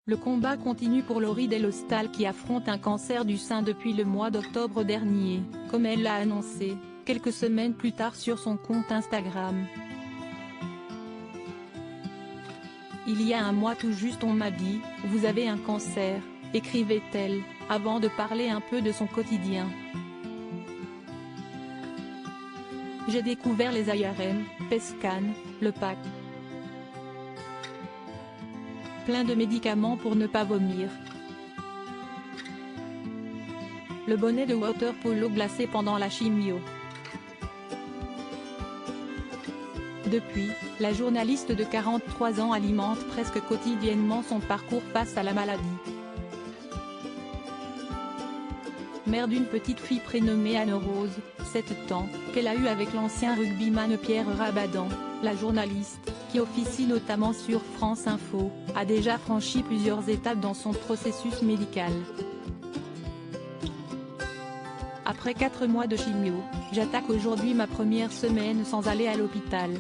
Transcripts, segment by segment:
Le combat continue pour Laurie Delhostal qui affronte un cancer du sein depuis le mois d'octobre dernier, comme elle l'a annoncé, quelques semaines plus tard sur son compte Instagram. Il y a un mois tout juste on m'a dit « Vous avez un cancer », écrivait-elle, avant de parler un peu de son quotidien. J'ai découvert les IRM, PET-scan, le PAC. Plein de médicaments pour ne pas vomir. Le bonnet de water polo glacé pendant la chimio. Depuis, la journaliste de 43 ans alimente presque quotidiennement son parcours face à la maladie. Mère d'une petite fille prénommée Anne-Rose, 7 ans, qu'elle a eue avec l'ancien rugbyman Pierre Rabadan, la journaliste, qui officie notamment sur France Info, a déjà franchi plusieurs étapes dans son processus médical. Après 4 mois de chimio, j'attaque aujourd'hui ma première semaine sans aller à l'hôpital.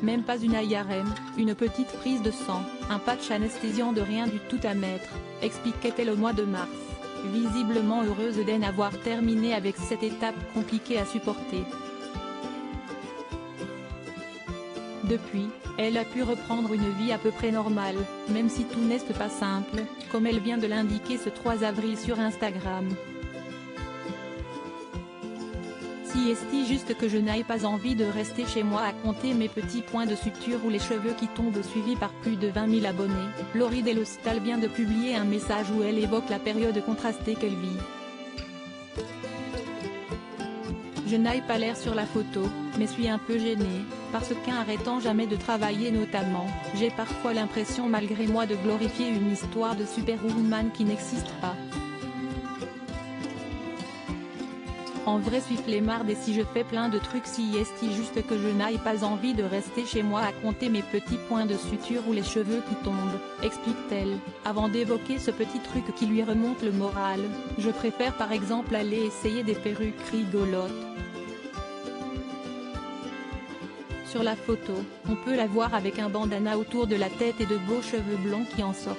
Même pas une IRM, une petite prise de sang, un patch anesthésiant de rien du tout à mettre, expliquait-elle au mois de mars, visiblement heureuse d'en avoir terminé avec cette étape compliquée à supporter. Depuis, elle a pu reprendre une vie à peu près normale, même si tout n'est pas simple, comme elle vient de l'indiquer ce 3 avril sur Instagram. Si est-il juste que je n'aille pas envie de rester chez moi à compter mes petits points de suture ou les cheveux qui tombent suivis par plus de 20 000 abonnés, Laurie Delhostal vient de publier un message où elle évoque la période contrastée qu'elle vit. Je n'ai pas l'air sur la photo, mais suis un peu gênée, parce qu'arrêtant jamais de travailler notamment, j'ai parfois l'impression malgré moi de glorifier une histoire de superwoman qui n'existe pas. En vrai suis flemmarde et si je fais plein de trucs si est-il juste que je n'aille pas envie de rester chez moi à compter mes petits points de suture ou les cheveux qui tombent, explique-t-elle, avant d'évoquer ce petit truc qui lui remonte le moral, je préfère par exemple aller essayer des perruques rigolotes. Sur la photo, on peut la voir avec un bandana autour de la tête et de beaux cheveux blonds qui en sortent.